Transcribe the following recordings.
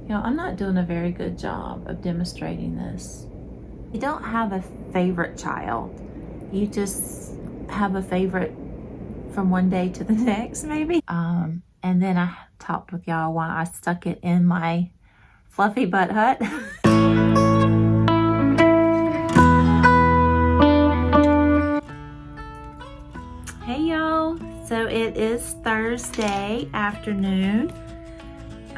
You know, I'm not doing a very good job of demonstrating this. You don't have a favorite child. You just have a favorite from one day to the next, maybe. And then I talked with y'all while I stuck it in my fluffy butt hut. Hey y'all, so it is Thursday afternoon.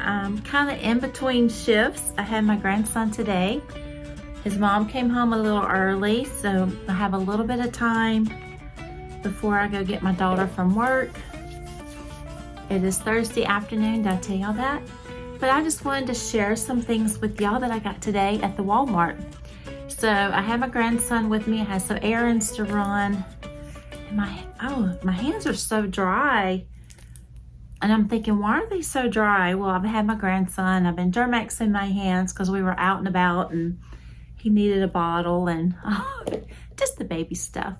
I'm kind of in between shifts. I had my grandson today. His mom came home a little early, so I have a little bit of time before I go get my daughter from work. It is Thursday afternoon, did I tell y'all that? But I just wanted to share some things with y'all that I got today at the Walmart. So I had my grandson with me. I had some errands to run. And my hands are so dry. And I'm thinking, why are they so dry? Well, I've had my grandson. I've been Germexing my hands because we were out and about and he needed a bottle and just the baby stuff.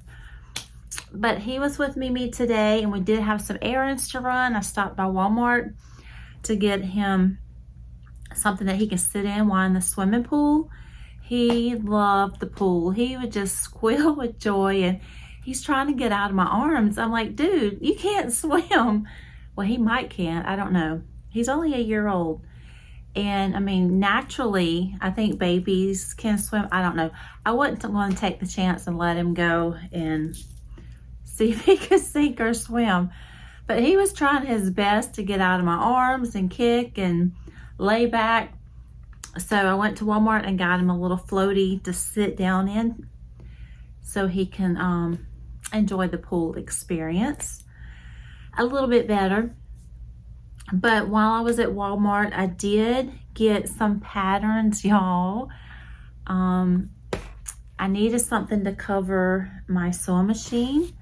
But he was with Mimi today and we did have some errands to run. I stopped by Walmart to get him something that he can sit in while in the swimming pool. He loved the pool. He would just squeal with joy and he's trying to get out of my arms. I'm like, dude, you can't swim. Well, he might can't, I don't know. He's only a year old. And I mean, naturally, I think babies can swim. I don't know. I wasn't going to take the chance and let him go and see if he could sink or swim. But he was trying his best to get out of my arms and kick and lay back. So I went to Walmart and got him a little floaty to sit down in so he can enjoy the pool experience a little bit better. But while I was at Walmart, I did get some patterns, y'all. I needed something to cover my sewing machine,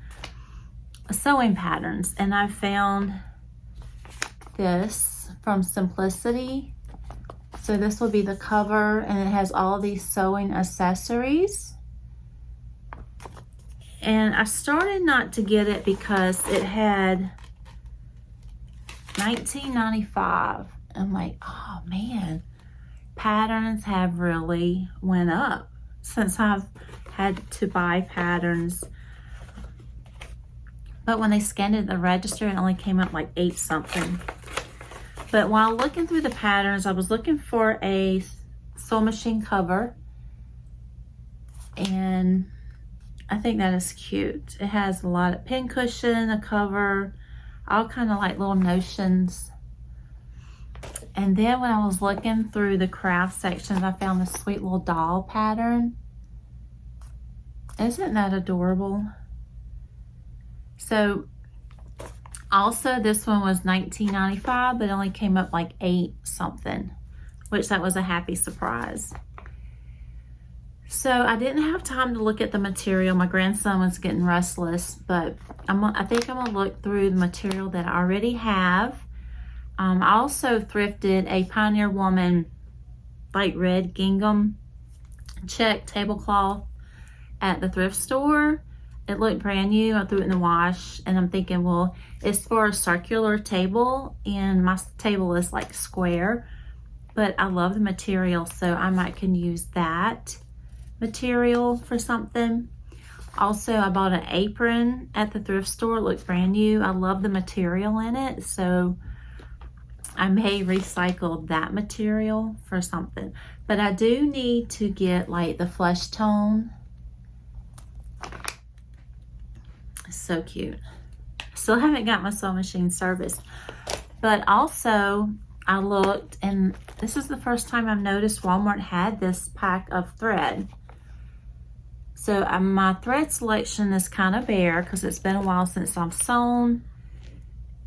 sewing patterns, and I found this from Simplicity. So this will be the cover, and it has all these sewing accessories. And I started not to get it because it had $19.95. I'm like, oh man, patterns have really went up since I've had to buy patterns. But when they scanned it at the register, it only came up like 8 something. But while looking through the patterns, I was looking for a sewing machine cover, and I think that is cute. It has a lot of pin cushion, a cover, all kind of like little notions. And then when I was looking through the craft sections, I found this sweet little doll pattern. Isn't that adorable? So also this one was $19.95, but it only came up like 8 something, which that was a happy surprise. So I didn't have time to look at the material. My grandson was getting restless, but I think I'm gonna look through the material that I already have. I also thrifted a Pioneer Woman like red gingham check tablecloth at the thrift store. It looked brand new. I threw it in the wash, and I'm thinking, well, it's for a circular table, and my table is like square, but I love the material, so I might can use that material for something. Also, I bought an apron at the thrift store. It looked brand new. I love the material in it, so I may recycle that material for something. But I do need to get like the flesh tone. It's so cute. Still haven't got my sewing machine serviced. But also, I looked, and this is the first time I've noticed Walmart had this pack of thread. So my thread selection is kind of bare because it's been a while since I've sewn,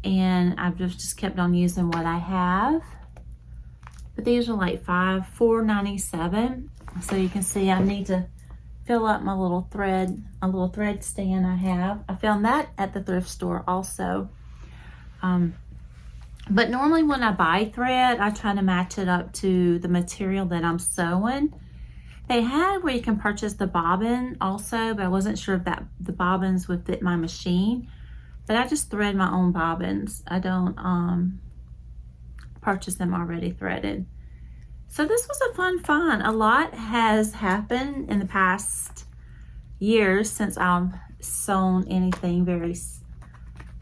and I've just kept on using what I have. But these are like $4.97. So you can see I need to fill up my little thread, a little thread stand I have. I found that at the thrift store also. But normally when I buy thread, I try to match it up to the material that I'm sewing. They had where you can purchase the bobbin also, but I wasn't sure if the bobbins would fit my machine. But I just thread my own bobbins. I don't purchase them already threaded. So this was a fun find. A lot has happened in the past years since I've sewn anything very,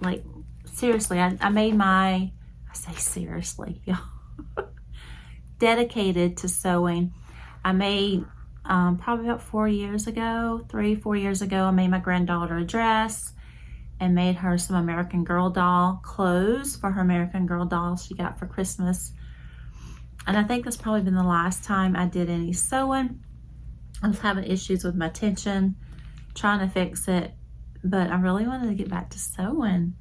like, seriously. I made I say seriously, y'all, dedicated to sewing. I made, probably about 4 years ago, 4 years ago, I made my granddaughter a dress and made her some American Girl doll clothes for her American Girl doll she got for Christmas. And I think that's probably been the last time I did any sewing. I was having issues with my tension, trying to fix it, but I really wanted to get back to sewing.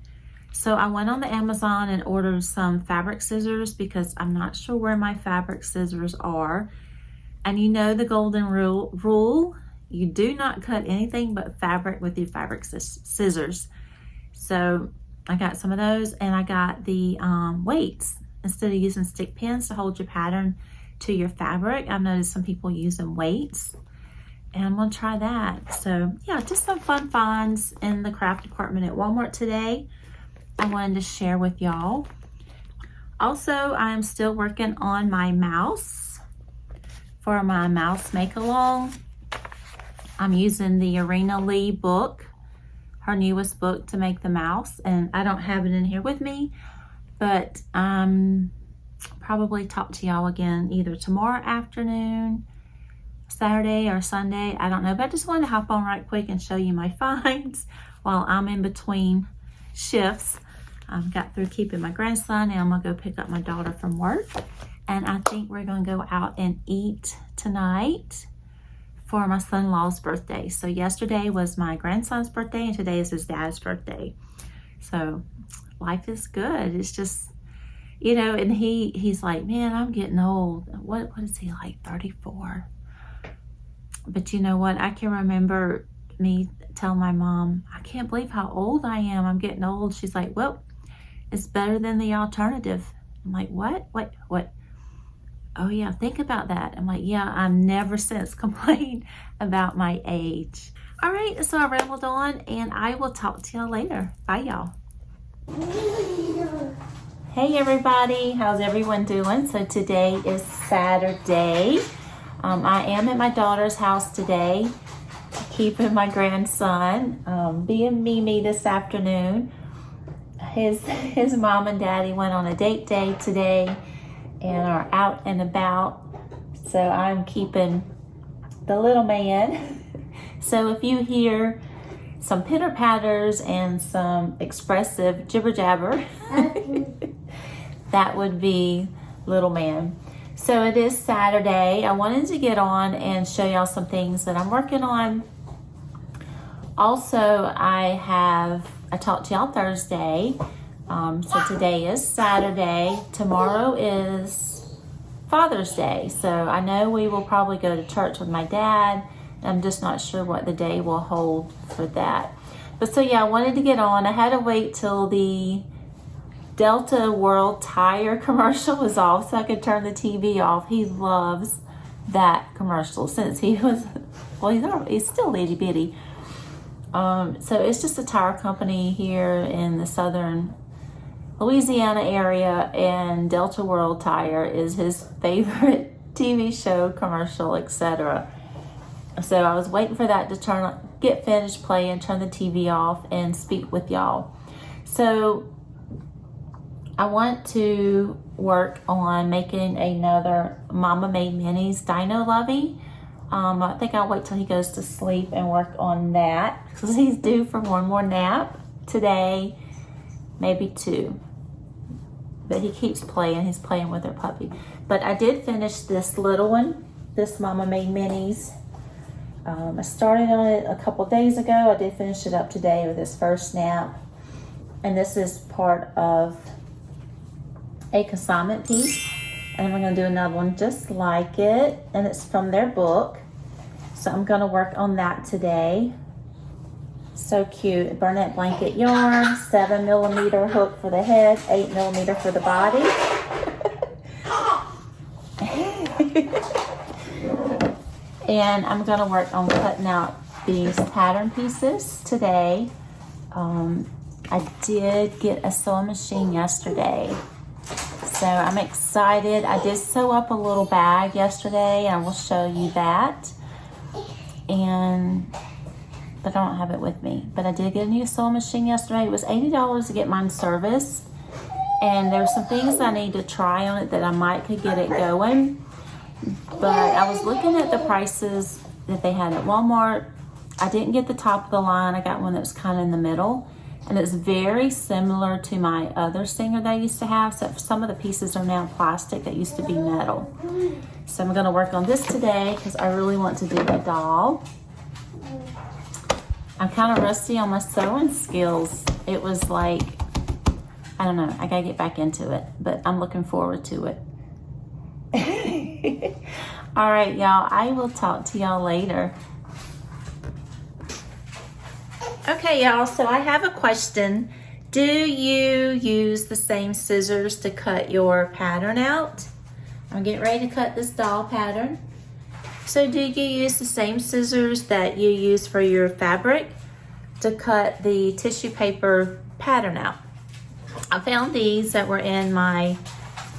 So I went on the Amazon and ordered some fabric scissors because I'm not sure where my fabric scissors are. And you know the golden rule, you do not cut anything but fabric with your fabric scissors. So I got some of those, and I got the weights. Instead of using stick pins to hold your pattern to your fabric, I've noticed some people using weights, and I'm gonna try that. So yeah, just some fun finds in the craft department at Walmart today I wanted to share with y'all. Also, I am still working on my mouse for my mouse make-along. I'm using the Arena Lee book, her newest book, to make the mouse, and I don't have it in here with me, but probably talk to y'all again either tomorrow afternoon, Saturday or Sunday, I don't know, but I just wanted to hop on right quick and show you my finds while I'm in between shifts. I've got through keeping my grandson, and I'm gonna go pick up my daughter from work, and I think we're gonna go out and eat tonight for my son-in-law's birthday. So yesterday was my grandson's birthday, and today is his dad's birthday. So life is good. It's just, you know, and he's like, man, I'm getting old. What is he, like 34? But you know what? I can remember me telling my mom, I can't believe how old I am. I'm getting old. She's like, well, it's better than the alternative. I'm like, what? Oh yeah, think about that. I'm like, yeah, I've never since complained about my age. All right, so I rambled on, and I will talk to y'all later. Bye, y'all. Hey everybody, how's everyone doing? So today is Saturday. I am at my daughter's house today, keeping my grandson, being Mimi this afternoon. His mom and daddy went on a date day today and are out and about, so I'm keeping the little man. So if you hear some pitter patters and some expressive jibber jabber, that would be little man. So it is Saturday. I wanted to get on and show y'all some things that I'm working on. Also, I talked to y'all Thursday. So today is Saturday. Tomorrow is Father's Day. So I know we will probably go to church with my dad. I'm just not sure what the day will hold for that. But so yeah, I wanted to get on. I had to wait till the Delta World Tire commercial was off so I could turn the TV off. He loves that commercial since he was, well, he's still itty bitty. So it's just a tire company here in the southern Louisiana area, and Delta World Tire is his favorite TV show, commercial, etc. So I was waiting for that to get finished playing, turn the TV off, and speak with y'all. So I want to work on making another Mama Made Minis Dino Lovey. I think I'll wait till he goes to sleep and work on that, because he's due for one more nap today, maybe 2. But he keeps playing. He's playing with her puppy. But I did finish this little one, this Mama Made Minis. I started on it a couple days ago. I did finish it up today with his first nap. And this is part of a consignment piece. And we're going to do another one just like it. And it's from their book. So I'm going to work on that today. So cute. Burnette blanket yarn, 7mm hook for the head, 8mm for the body. And I'm going to work on cutting out these pattern pieces today. I did get a sewing machine yesterday. So I'm excited. I did sew up a little bag yesterday, and I will show you that. But I don't have it with me. But I did get a new sewing machine yesterday. It was $80 to get mine serviced. And there were some things I need to try on it that I might could get it going. But I was looking at the prices that they had at Walmart. I didn't get the top of the line. I got one that was kind of in the middle. And it's very similar to my other Singer that I used to have. So some of the pieces are now plastic that used to be metal. So I'm going to work on this today because I really want to do a doll. I'm kind of rusty on my sewing skills. It was like, I don't know, I gotta get back into it, but I'm looking forward to it. All right, y'all, I will talk to y'all later. Okay, y'all, so I have a question. Do you use the same scissors to cut your pattern out? I'm getting ready to cut this doll pattern. So do you use the same scissors that you use for your fabric to cut the tissue paper pattern out? I found these that were in my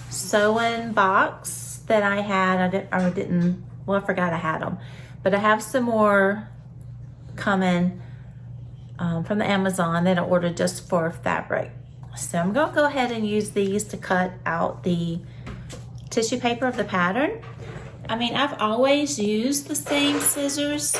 sewing box that I had. I forgot I had them. But I have some more coming from the Amazon that I ordered just for fabric. So I'm gonna go ahead and use these to cut out the tissue paper of the pattern. I mean, I've always used the same scissors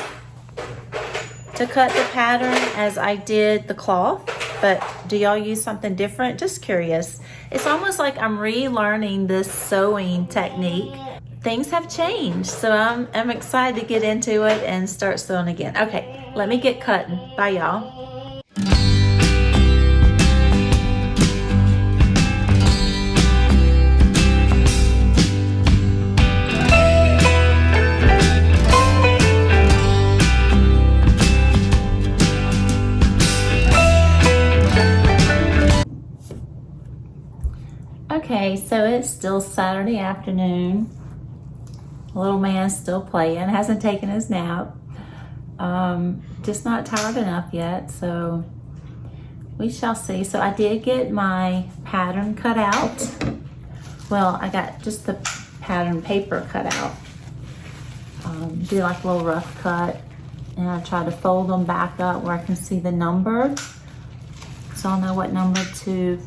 to cut the pattern as I did the cloth, but do y'all use something different? Just curious. It's almost like I'm relearning this sewing technique. Things have changed, so I'm excited to get into it and start sewing again. Okay, let me get cutting. Bye, y'all. Okay, so it's still Saturday afternoon. Little man's still playing, hasn't taken his nap. Just not tired enough yet, so we shall see. So I did get my pattern cut out. Well, I got just the pattern paper cut out. Do like a little rough cut, and I try to fold them back up where I can see the number, so I'll know what number to,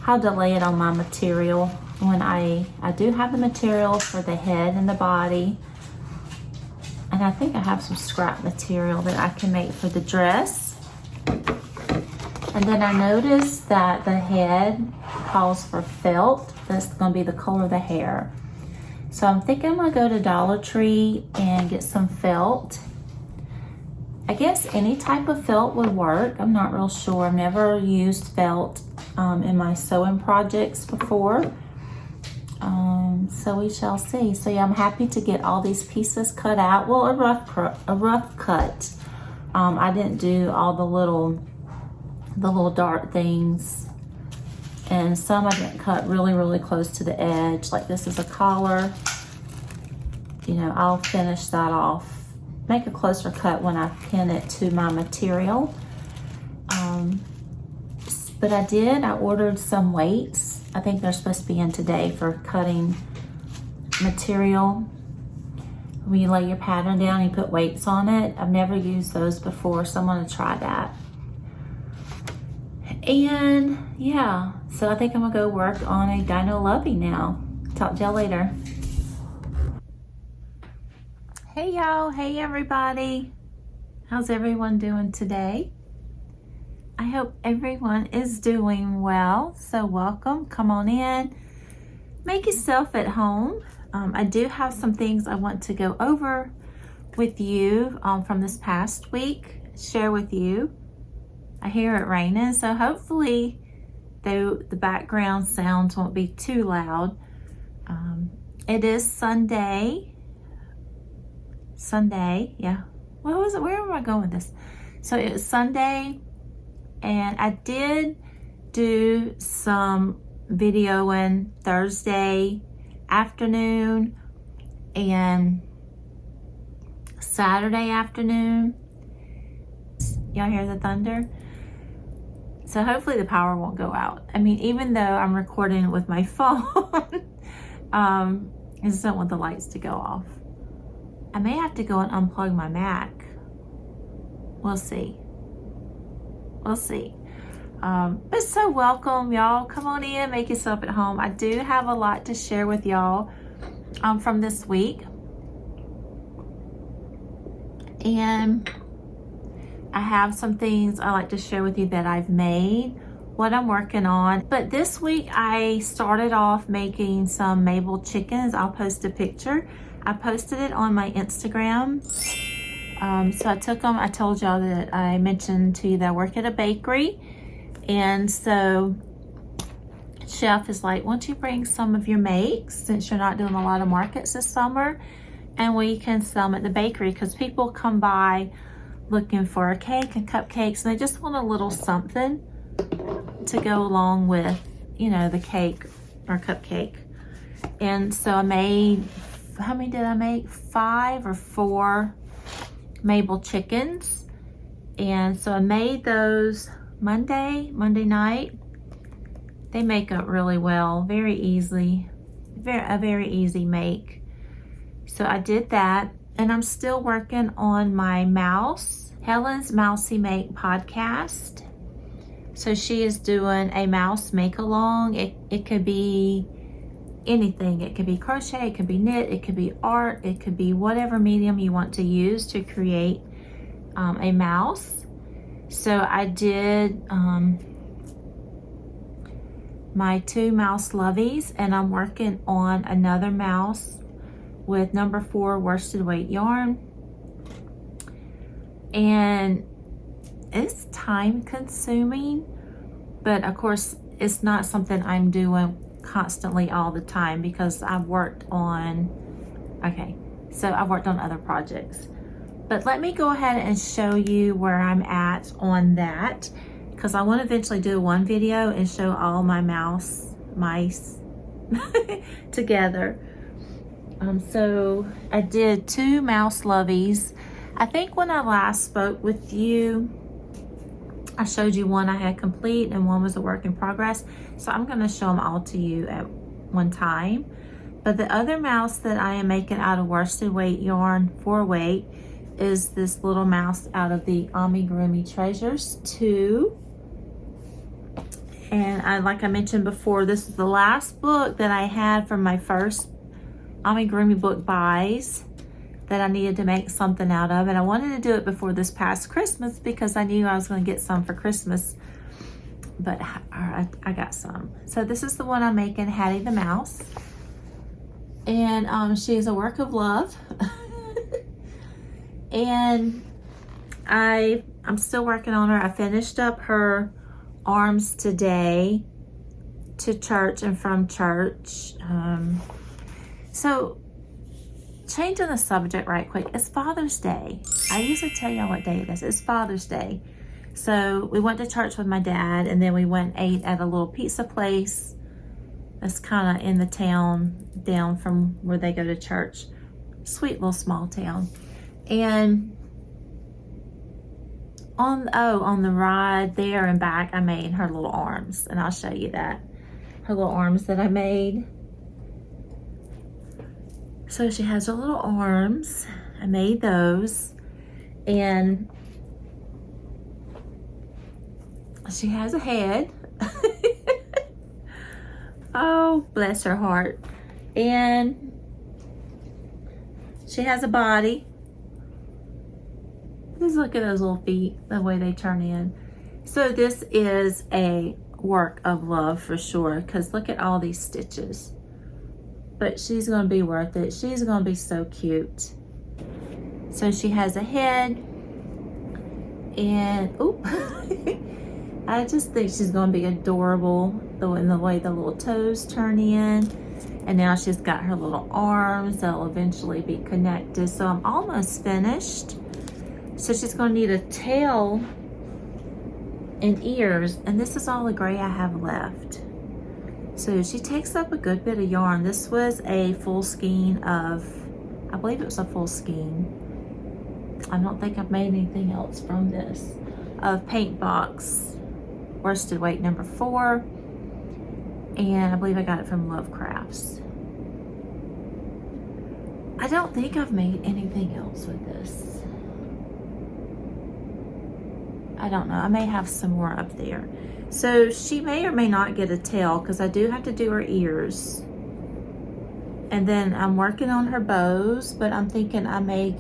how to lay it on my material. When I do have the material for the head and the body, and I think I have some scrap material that I can make for the dress. And then I noticed that the head calls for felt. That's gonna be the color of the hair. So I'm thinking I'm gonna go to Dollar Tree and get some felt. I guess any type of felt would work. I'm not real sure. I've never used felt in my sewing projects before. So we shall see. So yeah, I'm happy to get all these pieces cut out. Well, a rough cut. I didn't do all the little dart things, and some I didn't cut really close to the edge. Like this is a collar. You know, I'll finish that off. Make a closer cut when I pin it to my material. But I ordered some weights. I think they're supposed to be in today for cutting material. When you lay your pattern down, you put weights on it. I've never used those before, so I'm gonna try that. And yeah, so I think I'm gonna go work on a Dino Lovey now. Talk to y'all later. Hey y'all, hey everybody. How's everyone doing today? I hope everyone is doing well. So welcome, come on in. Make yourself at home. I do have some things I want to go over with you from this past week, share with you. I hear it raining, so hopefully the background sounds won't be too loud. It is Sunday, yeah. What was it? Where am I going with this? So it was Sunday, and I did do some videoing Thursday afternoon and Saturday afternoon. Y'all hear the thunder? So hopefully the power won't go out. I mean, even though I'm recording with my phone, I just don't want the lights to go off. I may have to go and unplug my Mac. We'll see. We'll see. But so welcome, y'all. Come on in, make yourself at home. I do have a lot to share with y'all from this week. And I have some things I like to share with you that I've made, what I'm working on. But this week I started off making some Mabel chickens. I'll post a picture. I posted it on my Instagram. So I took them, I told y'all that I mentioned to you that I work at a bakery. And so chef is like, why don't you bring some of your makes since you're not doing a lot of markets this summer, and we can sell them at the bakery, because people come by looking for a cake and cupcakes and they just want a little something to go along with, you know, the cake or cupcake. And so I made, how many did I make? 5 or 4 Mabel chickens. And so I made those Monday night. They make up really well, very easily, a very easy make. So I did that, and I'm still working on my mouse, Helen's Mousy Make podcast. So she is doing a mouse make along. It could be anything. It could be crochet, it could be knit, it could be art, it could be whatever medium you want to use to create a mouse. So I did my 2 mouse loveys, and I'm working on another mouse with number 4 worsted weight yarn. And it's time consuming, but of course it's not something I'm doing constantly all the time, because I've worked on other projects. But let me go ahead and show you where I'm at on that, because I want to eventually do one video and show all my mice together. So I did 2 mouse loveys. I think when I last spoke with you, I showed you one I had complete and one was a work in progress. So I'm going to show them all to you at one time. But the other mouse that I am making out of worsted weight yarn 4-weight is this little mouse out of the Amigurumi Treasures 2. And like I mentioned before, this is the last book that I had from my first Amigurumi book buys that I needed to make something out of. And I wanted to do it before this past Christmas, because I knew I was going to get some for Christmas. But I got some. So this is the one I'm making, Hattie the Mouse. And she is a work of love. And I'm still working on her. I finished up her arms today, to church and from church. So changing the subject right quick, it's Father's Day. I usually tell y'all what day it is. It's Father's Day. So we went to church with my dad, and then we went and ate at a little pizza place that's kind of in the town down from where they go to church. Sweet little small town. And on the ride there and back, I made her little arms, and I'll show you that. Her little arms that I made. So she has her little arms. I made those. And she has a head. Oh, bless her heart. And she has a body. Just look at those little feet, the way they turn in. So this is a work of love for sure, because look at all these stitches. But she's going to be worth it. She's going to be so cute. So she has a head. And, oh, I just think she's going to be adorable in the way the little toes turn in. And now she's got her little arms that'll eventually be connected. So I'm almost finished. So she's going to need a tail and ears. And this is all the gray I have left. So she takes up a good bit of yarn. This was a full skein of, I believe it was a full skein. I don't think I've made anything else from this, of paint box worsted weight number 4. And I believe I got it from Love Crafts. I don't think I've made anything else with this. I don't know. I may have some more up there. So she may or may not get a tail because I do have to do her ears. And then I'm working on her bows, but I'm thinking I may,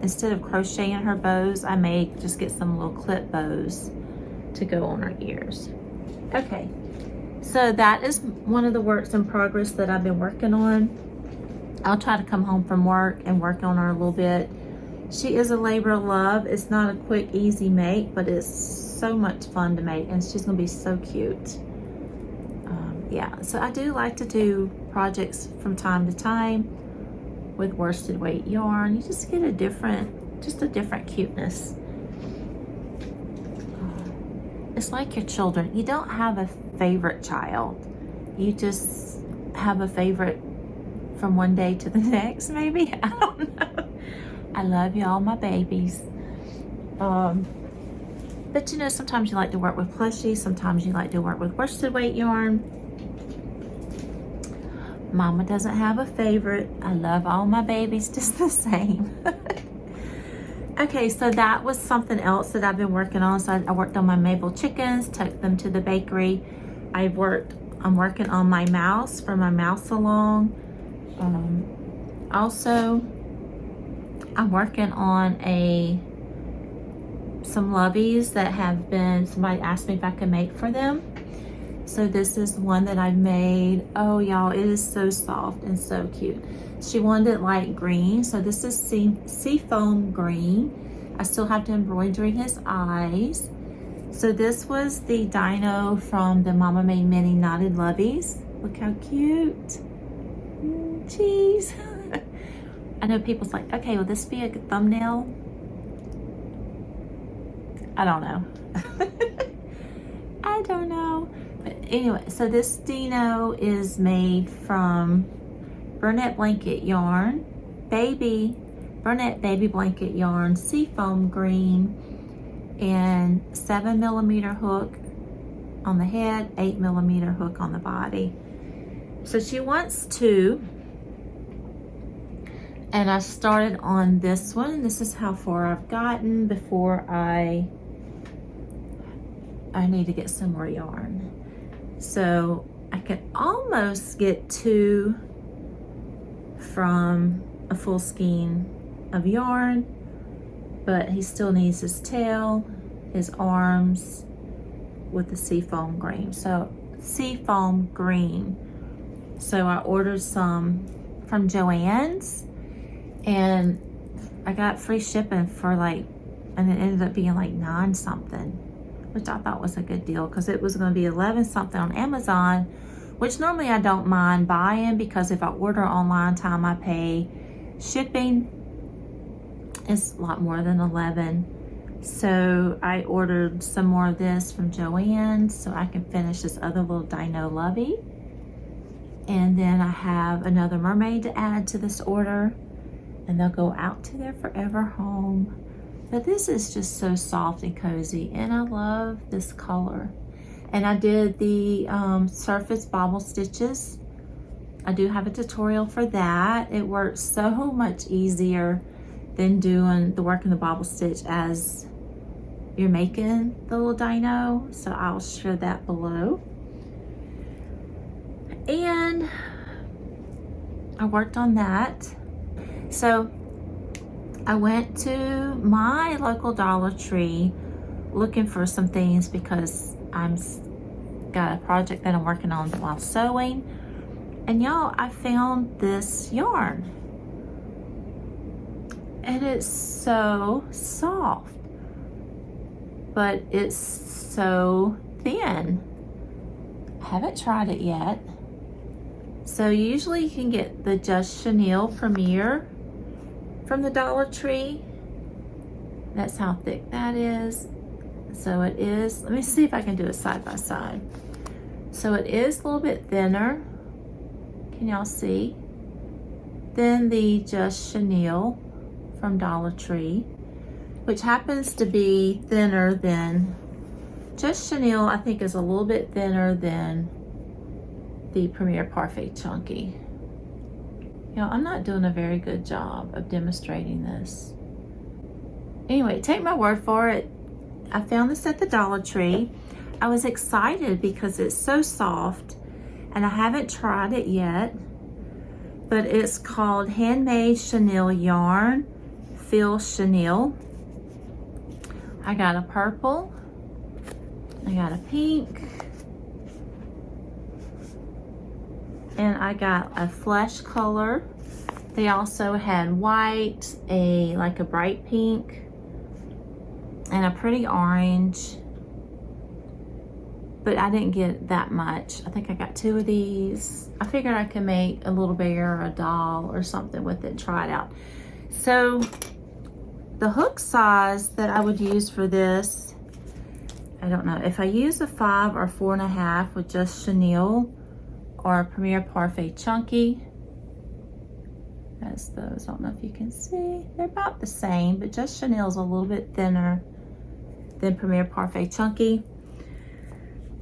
instead of crocheting her bows, I may just get some little clip bows to go on her ears. Okay, so that is one of the works in progress that I've been working on. I'll try to come home from work and work on her a little bit. She is a labor of love. It's not a quick, easy make, but it's so much fun to make, and she's gonna be so cute. Yeah, so I do like to do projects from time to time with worsted weight yarn. You just get a different cuteness. It's like your children. You don't have a favorite child. You just have a favorite from one day to the next, maybe. I don't know. I love y'all, my babies. But you know, sometimes you like to work with plushies. Sometimes you like to work with worsted weight yarn. Mama doesn't have a favorite. I love all my babies just the same. Okay, so that was something else that I've been working on. So I worked on my Mabel chickens, took them to the bakery. I'm working on my mouse for my mouse along. Also, I'm working on some loveys that have been, somebody asked me if I could make for them. So this is one that I made. Oh y'all, it is so soft and so cute. She wanted it light green, so this is seafoam green. I still have to embroider his eyes. So this was the Dino from the Mama Made Mini Knotted Loveys. Look how cute. Cheese. I know people's like, okay, will this be a good thumbnail? I don't know. I don't know. But anyway, so this Dino is made from Burnett blanket yarn, Burnett baby blanket yarn, seafoam green, and 7mm hook on the head, 8mm hook on the body. So she wants 2. And I started on this one. This is how far I've gotten before I need to get some more yarn. So I can almost get 2 from a full skein of yarn, but he still needs his tail, his arms with the seafoam green. So seafoam green. So I ordered some from Joann's, and I got free shipping for and it ended up being like 9 something, which I thought was a good deal because it was going to be 11 something on Amazon, which normally I don't mind buying because if I order online time I pay shipping. It's a lot more than 11. So I ordered some more of this from Joann's so I can finish this other little Dino Lovey. And then I have another mermaid to add to this order, and they'll go out to their forever home. But this is just so soft and cozy, and I love this color. And I did the surface bobble stitches. I do have a tutorial for that. It works so much easier than doing the work in the bobble stitch as you're making the little dino. So I'll share that below. And I worked on that. So I went to my local Dollar Tree looking for some things because I'm got a project that I'm working on while sewing. And y'all, I found this yarn. And it's so soft, but it's so thin. I haven't tried it yet. So usually you can get the Just Chenille Premier from the Dollar Tree. That's how thick that is. So it is, let me see if I can do it side by side. So it is a little bit thinner. Can y'all see? Then the Just Chenille from Dollar Tree, which happens to be thinner than Just Chenille, I think, is a little bit thinner than the Premier Parfait Chunky. You know, I'm not doing a very good job of demonstrating this. Anyway, take my word for it. I found this at the Dollar Tree. I was excited because it's so soft, and I haven't tried it yet, but it's called Handmade Chenille Yarn, Feel Chenille. I got a purple, I got a pink, and I got a flesh color. They also had white, like a bright pink, and a pretty orange, but I didn't get that much. I think I got 2 of these. I figured I could make a little bear or a doll or something with it and try it out. So the hook size that I would use for this, I don't know, if I use a 5 or 4.5 with just Chenille or Premier Parfait Chunky, that's those. I don't know if you can see. They're about the same, but just Chenille's a little bit thinner than Premier Parfait Chunky.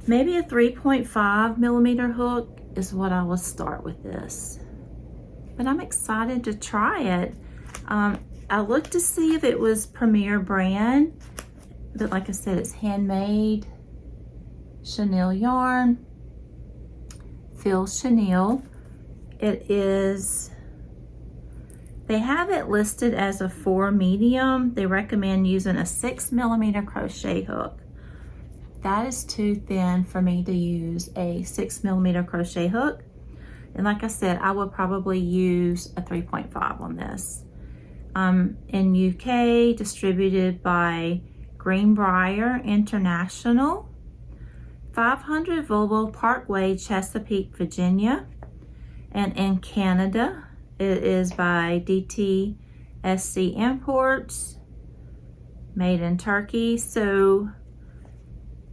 Maybe a 3.5 millimeter hook is what I will start with this. But I'm excited to try it. I looked to see if it was Premier brand, but like I said, it's handmade Chenille yarn. Feel Chenille. It is, they have it listed as a 4 medium. They recommend using a 6 millimeter crochet hook. That is too thin for me to use a 6 millimeter crochet hook. And like I said, I would probably use a 3.5 on this. In UK, distributed by Greenbrier International, 500 Bobble Parkway, Chesapeake, Virginia. And in Canada, it is by DTSC Imports, made in Turkey. So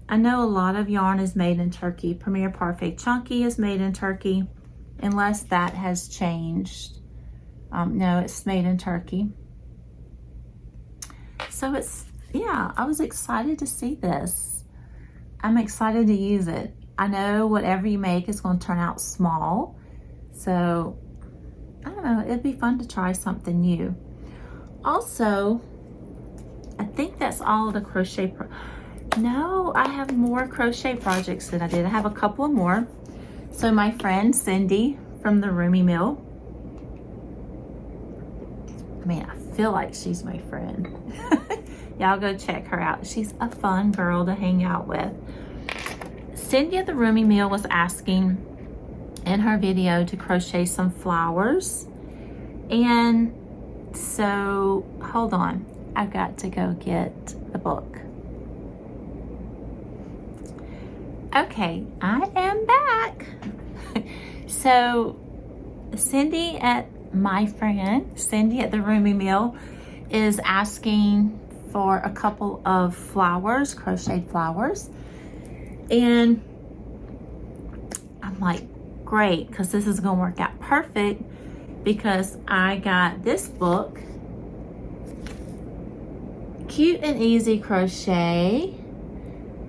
I know a lot of yarn is made in Turkey. Premier Parfait Chunky is made in Turkey, unless that has changed. No, it's made in Turkey. So it's, yeah, I was excited to see this. I'm excited to use it. I know whatever you make is going to turn out small. So, I don't know, it'd be fun to try something new. Also, I think that's all of the crochet. No, I have more crochet projects that I did. I have a couple more. So my friend Cindy from the Roomy Mill, I mean, I feel like she's my friend. Y'all go check her out. She's a fun girl to hang out with. Cindy at the Roomy Mill was asking in her video to crochet some flowers. And so, hold on. I've got to go get the book. Okay, I am back. So, Cindy at my friend, Cindy at the Roomy Mill, is asking for a couple of flowers, crocheted flowers. And I'm like, great, because this is going to work out perfect, because I got this book, Cute and Easy Crochet,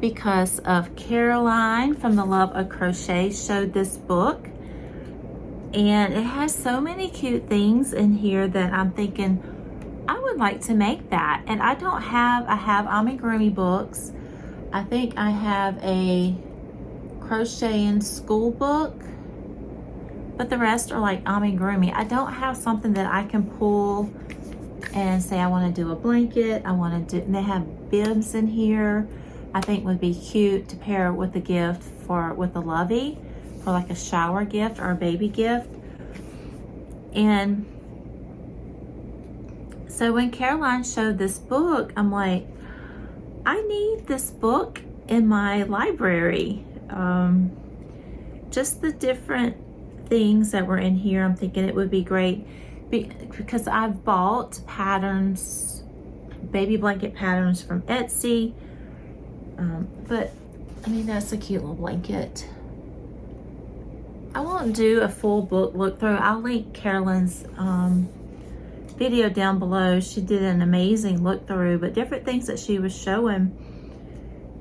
because of Caroline from the Love of Crochet showed this book. And it has so many cute things in here that I'm thinking, I would like to make that. And I have amigurumi books. I think I have a crochet in school book, but the rest are like amigurumi. I don't have something that I can pull and say I want to do a blanket. I want to do, and they have bibs in here. I think would be cute to pair with a gift with a lovey, for like a shower gift or a baby gift. And so when Caroline showed this book, I'm like, I need this book in my library. Just the different things that were in here, I'm thinking it would be great because I've bought patterns, baby blanket patterns from Etsy. But I mean, that's a cute little blanket. I won't do a full book look through. I'll link Carolyn's video down below. She did an amazing look through, but different things that she was showing.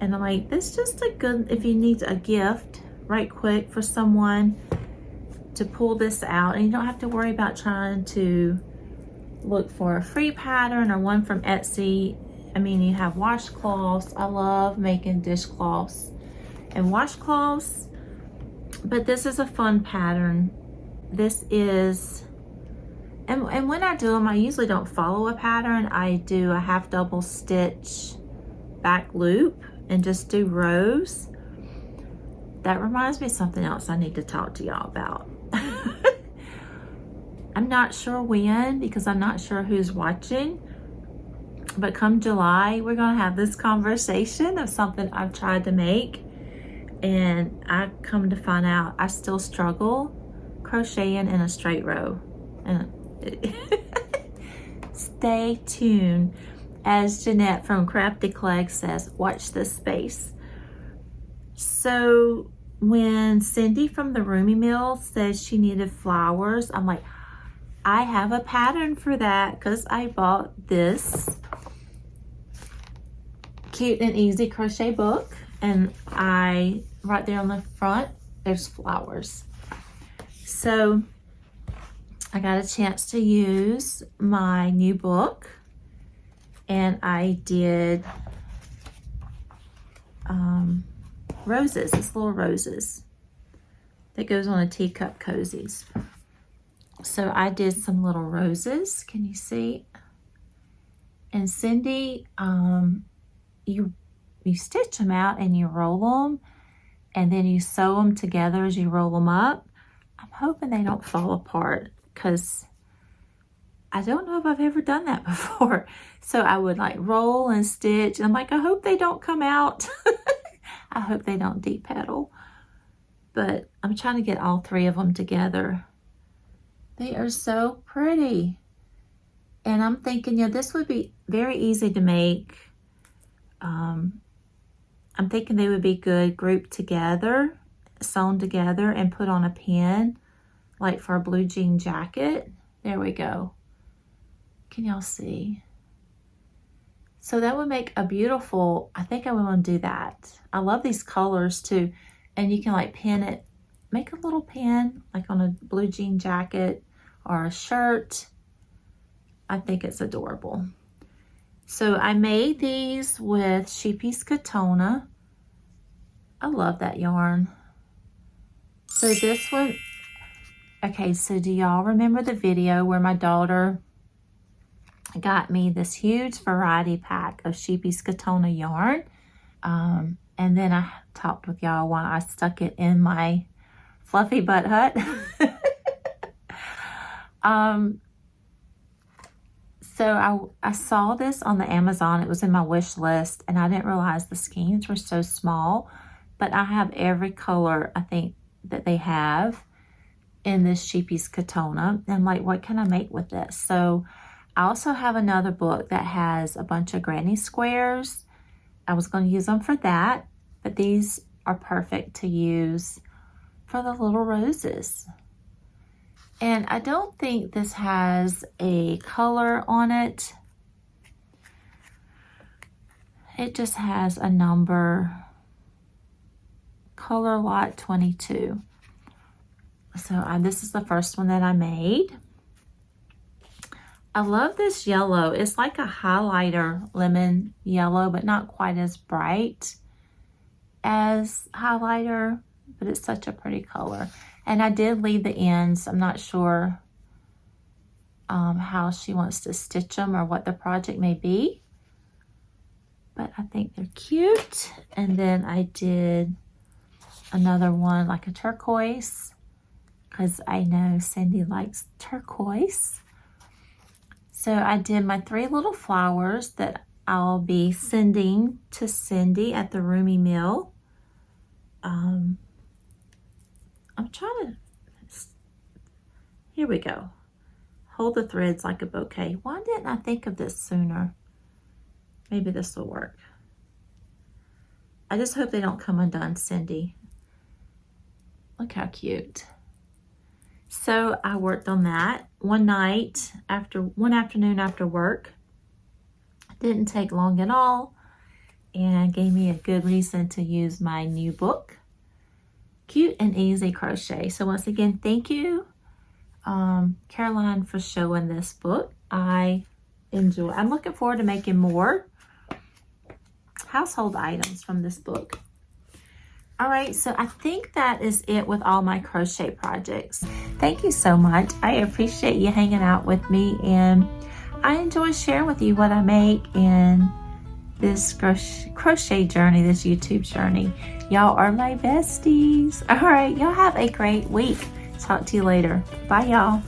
And I'm like, this is just a good, if you need a gift right quick for someone, to pull this out, and you don't have to worry about trying to look for a free pattern or one from Etsy. I mean, you have washcloths. I love making dishcloths and washcloths, but this is a fun pattern. This is, and when I do them, I usually don't follow a pattern. I do a half double stitch back loop and just do rows. That reminds me of something else I need to talk to y'all about. I'm not sure when, because I'm not sure who's watching, but come July, we're gonna have this conversation of something I've tried to make, and I come to find out I still struggle crocheting in a straight row. And stay tuned. As Jeanette from Crafty Clegg says, watch this space. So when Cindy from the Roomy Mill says she needed flowers, I'm like, I have a pattern for that, because I bought this Cute and Easy crochet book, and right there on the front, there's flowers. So I got a chance to use my new book, and I did roses, it's little roses that goes on a teacup cozies. So I did some little roses, can you see? And Cindy, you stitch them out and you roll them, and then you sew them together as you roll them up. I'm hoping they don't fall apart, because I don't know if I've ever done that before. So I would like roll and stitch, and I'm like, I hope they don't come out. I hope they don't deep pedal. But I'm trying to get all three of them together. They are so pretty. And I'm thinking, this would be very easy to make. I'm thinking they would be good grouped together, sewn together, and put on a pin, like for a blue jean jacket. There we go. Can y'all see? So that would make a beautiful, I think I would want to do that. I love these colors too. And you can like pin it, make a little pin like on a blue jean jacket or a shirt. I think it's adorable. So I made these with Sheepy's Katona. I love that yarn. So this one, okay, so do y'all remember the video where my daughter got me this huge variety pack of Sheepy's Katona yarn? And then I talked with y'all while I stuck it in my fluffy butt hut. So I saw this on the Amazon. It was in my wish list, and I didn't realize the skeins were so small, but I have every color I think that they have in this Sheepy's Katona. And I'm like, what can I make with this? So I also have another book that has a bunch of granny squares. I was going to use them for that, but these are perfect to use for the little roses. And I don't think this has a color on it. It just has a number, color lot 22. So this is the first one that I made. I love this yellow. It's like a highlighter lemon yellow, but not quite as bright as highlighter, but it's such a pretty color. And I did leave the ends. I'm not sure how she wants to stitch them or what the project may be, but I think they're cute. And then I did another one like a turquoise, because I know Cindy likes turquoise. So I did my 3 little flowers that I'll be sending to Cindy at the Roomy Mill. I'm trying to, here we go. Hold the threads like a bouquet. Why didn't I think of this sooner? Maybe this will work. I just hope they don't come undone, Cindy. Look how cute. So I worked on that one afternoon after work. It didn't take long at all. and gave me a good reason to use my new book, Cute and Easy Crochet. So once again, thank you, Caroline, for showing this book. I'm looking forward to making more household items from this book. All right, so I think that is it with all my crochet projects. Thank you so much. I appreciate you hanging out with me, and I enjoy sharing with you what I make in this crochet journey, this YouTube journey. Y'all are my besties. All right, y'all have a great week. Talk to you later. Bye, y'all.